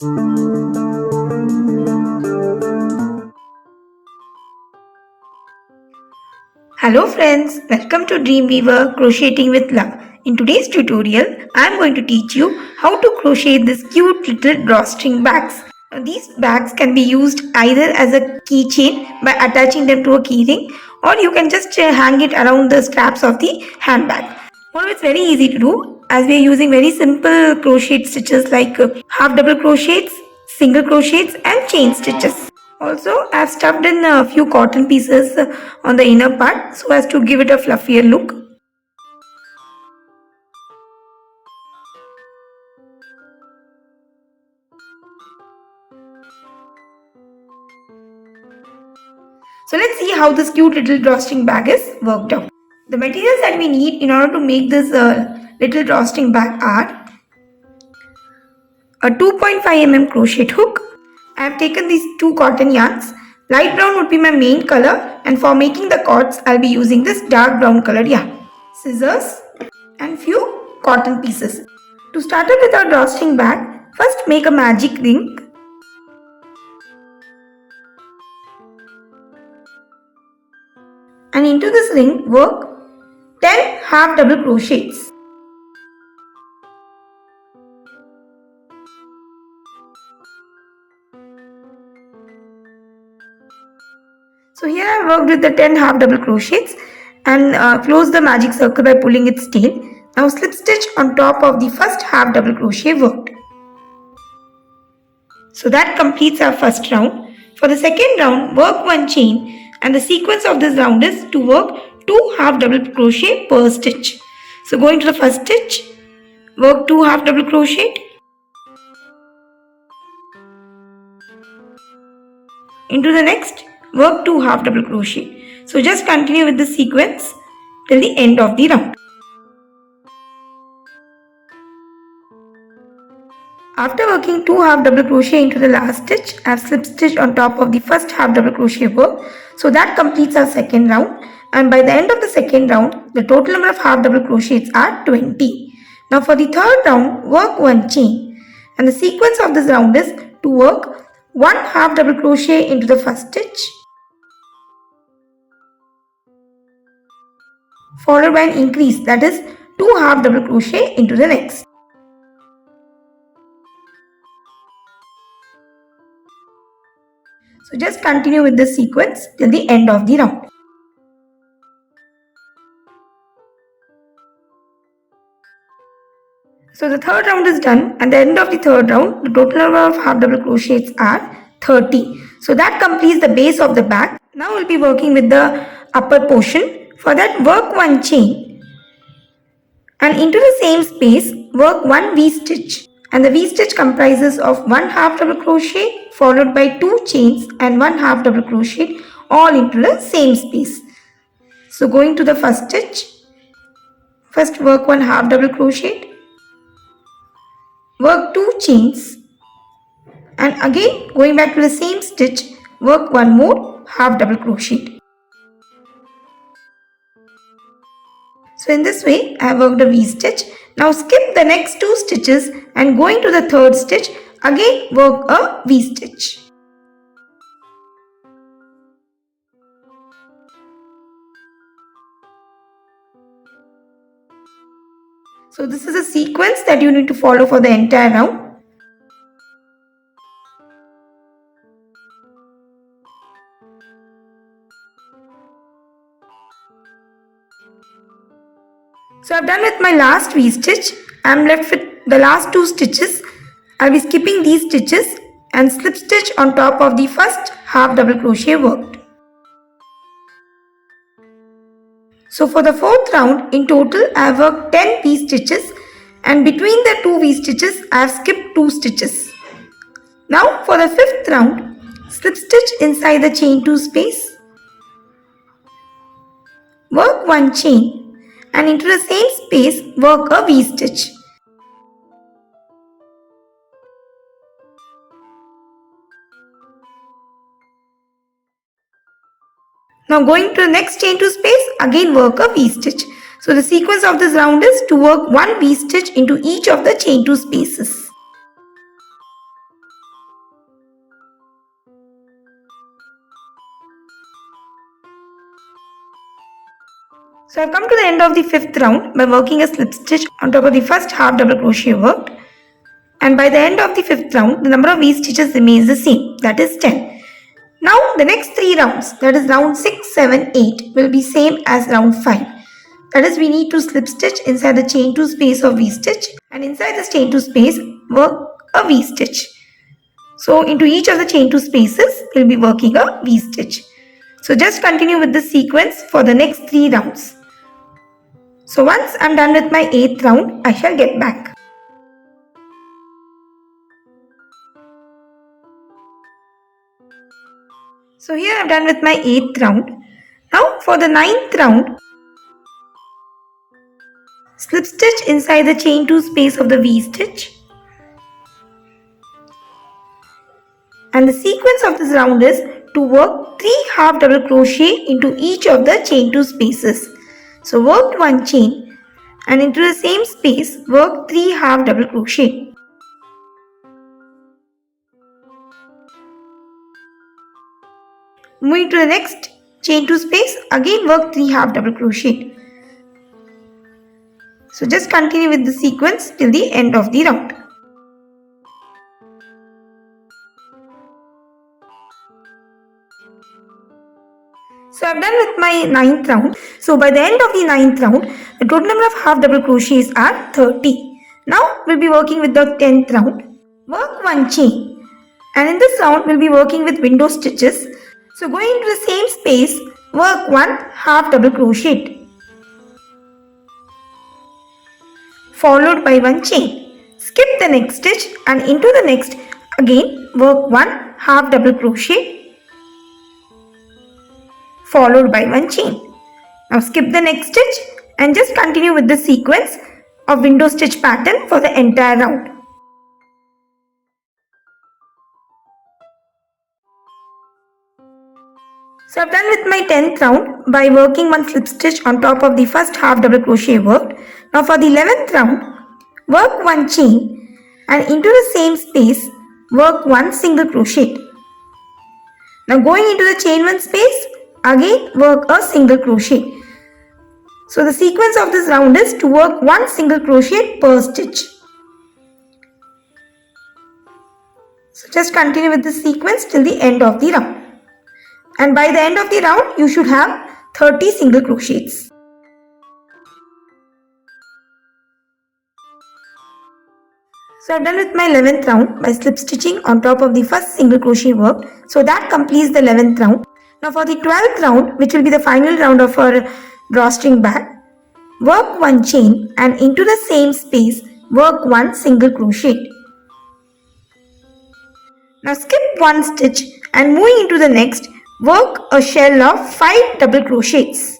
Hello friends, welcome to Dreamweaver Crocheting with Love. In today's tutorial, I am going to teach you how to crochet these cute little drawstring bags. Now, these bags can be used either as a keychain by attaching them to a keyring, or you can just hang it around the straps of the handbag. Well, it's very easy to do as we are using very simple crochet stitches like half double crochets, single crochets and chain stitches. Also, I have stuffed in a few cotton pieces on the inner part so as to give it a fluffier look. So let's see how this cute little drawstring bag is worked out. The materials that we need in order to make this little drawstring bag are a 2.5 mm crochet hook. I have taken these two cotton yarns. Light brown would be my main color, and for making the cords I'll be using this dark brown colored yarn. Scissors and few cotton pieces. To start up with our drawstring bag, first make a magic ring. And into this ring work 10 half double crochets. So here I worked with the 10 half double crochets and close the magic circle by pulling its tail. Now slip stitch on top of the first half double crochet worked. So that completes our first round. For the second round, work one chain, and the sequence of this round is to work 2 half double crochet per stitch. So going to the first stitch, work 2 half double crochet. Into the next, work 2 half double crochet. So just continue with the sequence till the end of the round. After working 2 half double crochet into the last stitch, I have slip stitched on top of the first half double crochet work. So that completes our second round, and by the end of the second round, the total number of half double crochets are 20. Now for the third round, work one chain, and the sequence of this round is to work 1 half double crochet into the first stitch, followed by an increase, that is 2 half double crochet into the next. So just continue with this sequence till the end of the round. So the third round is done. At the end of the third round, the total number of half double crochets are 30. So that completes the base of the bag. Now we'll be working with the upper portion. For that, work one chain, and into the same space work one V-stitch, and the V-stitch comprises of 1 half double crochet followed by 2 chains and 1 half double crochet all into the same space. So going to the first stitch, first work 1 half double crochet, work 2 chains, and again going back to the same stitch, work 1 more half double crochet. So in this way I have worked a V-stitch. Now skip the next 2 stitches and going to the third stitch, again work a V-stitch. So this is a sequence that you need to follow for the entire round. So I've done with my last V-stitch. I'm left with the last 2 stitches. I'll be skipping these stitches and slip stitch on top of the first half double crochet worked. So for the fourth round, in total I have worked 10 V-stitches, and between the 2 V-stitches I have skipped 2 stitches. Now for the fifth round, slip stitch inside the chain 2 space, work one chain, and into the same space work a V-stitch. Now going to the next chain 2 space, again work a V-stitch. So the sequence of this round is to work one V-stitch into each of the chain 2 spaces. So I've come to the end of the fifth round by working a slip stitch on top of the first half double crochet worked. And by the end of the fifth round, the number of V stitches remains the same, that is 10. Now the next 3 rounds, that is round 6, 7, 8 will be same as round 5. That is, we need to slip stitch inside the chain 2 space of V stitch, and inside this chain 2 space work a V stitch. So into each of the chain 2 spaces we will be working a V stitch. So just continue with the sequence for the next 3 rounds. So once I am done with my 8th round, I shall get back. So here I am done with my 8th round. Now for the 9th round, slip stitch inside the chain 2 space of the V stitch. And the sequence of this round is to work 3 half double crochet into each of the chain 2 spaces. So work 1 chain and into the same space work 3 half double crochet. Moving to the next chain 2 space, again work 3 half double crochet. So just continue with the sequence till the end of the round. So I have done with my 9th round. So by the end of the 9th round, the total number of half double crochets are 30. Now we will be working with the 10th round. Work 1 chain, and in this round we will be working with window stitches. So going into the same space, work 1 half double crochet followed by 1 chain. Skip the next stitch and into the next again work 1 half double crochet followed by 1 chain. Now skip the next stitch and just continue with the sequence of window stitch pattern for the entire round. So I've done with my 10th round by working 1 slip stitch on top of the first half double crochet worked. Now for the 11th round, work 1 chain and into the same space work 1 single crochet. Now going into the chain 1 space, again work a single crochet. So the sequence of this round is to work 1 single crochet per stitch. So just continue with the sequence till the end of the round. And by the end of the round, you should have 30 single crochets. So I've done with my 11th round by slip stitching on top of the first single crochet worked. So that completes the 11th round. Now for the 12th round, which will be the final round of our drawstring bag, work 1 chain and into the same space work 1 single crochet. Now skip 1 stitch and moving into the next, work a shell of 5 double crochets.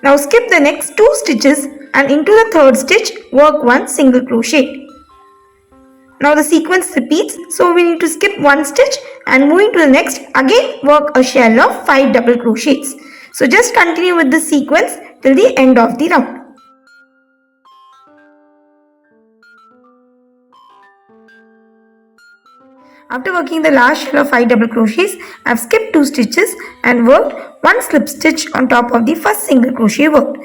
Now skip the next 2 stitches and into the third stitch work 1 single crochet. Now the sequence repeats, so we need to skip 1 stitch and moving to the next, again work a shell of 5 double crochets. So just continue with the sequence till the end of the round. After working the last shell of 5 double crochets, I have skipped 2 stitches and worked 1 slip stitch on top of the first single crochet worked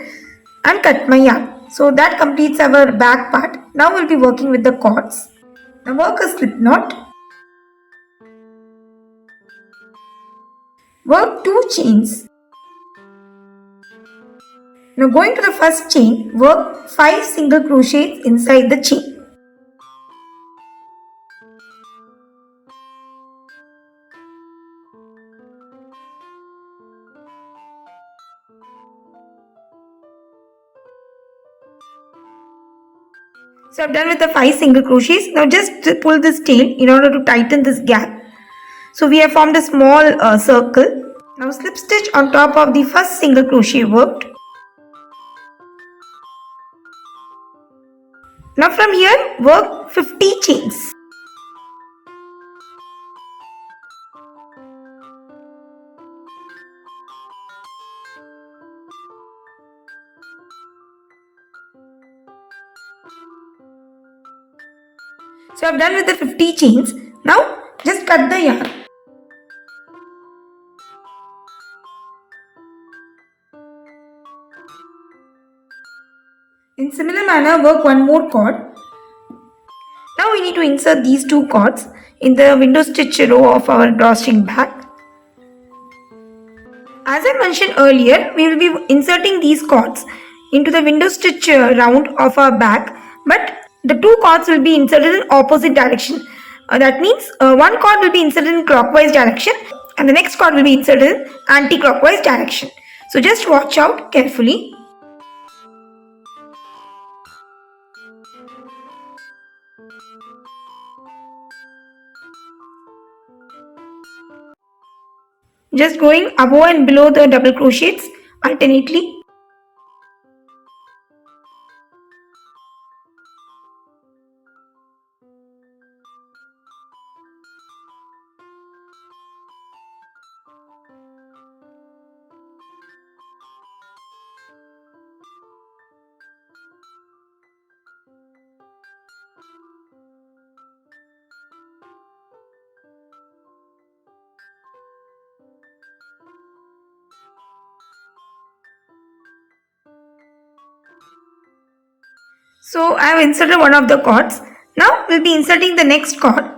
and cut my yarn. So that completes our back part. Now we will be working with the cords. Now work a slip knot. Work 2 chains. Now going to the first chain, work 5 single crochets inside the chain. So I have done with the 5 single crochets. Now just pull this tail in order to tighten this gap. So we have formed a small circle. Now slip stitch on top of the first single crochet worked. Now from here work 50 chains. So I've done with the 50 chains. Now just cut the yarn. In similar manner, work one more cord. Now we need to insert these two cords in the window stitch row of our drawstring bag. As I mentioned earlier, we will be inserting these cords into the window stitch round of our bag, but the two cords will be inserted in opposite direction. That means one cord will be inserted in clockwise direction and the next cord will be inserted in anti-clockwise direction. So just watch out carefully. Just going above and below the double crochets alternately. So I have inserted one of the cords. Now we'll be inserting the next cord.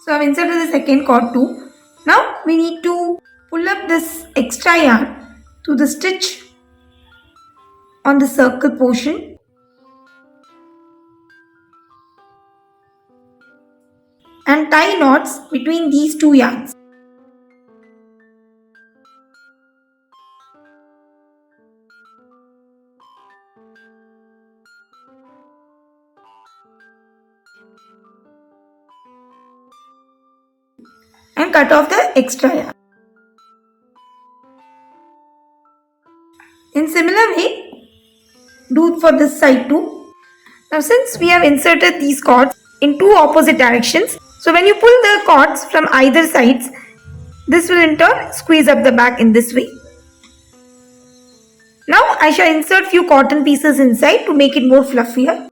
So I've inserted the second cord too. Now we need to pull up this extra yarn to the stitch on the circle portion and tie knots between these two yarns. And cut off the extra yarn. In similar way, do for this side too. Now since we have inserted these cords in two opposite directions, so when you pull the cords from either sides, this will in turn squeeze up the back in this way. Now I shall insert few cotton pieces inside to make it more fluffier.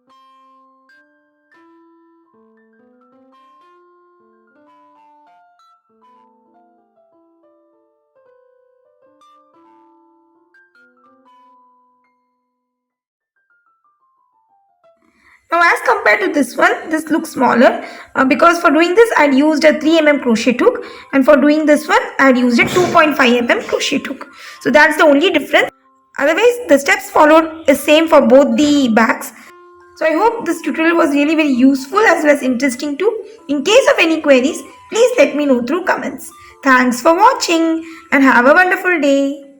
Now as compared to this one, this looks smaller because for doing this I had used a 3 mm crochet hook and for doing this one I had used a 2.5 mm crochet hook. So that's the only difference. Otherwise the steps followed is same for both the bags. So I hope this tutorial was really very useful as well as interesting too. In case of any queries, please let me know through comments. Thanks for watching and have a wonderful day.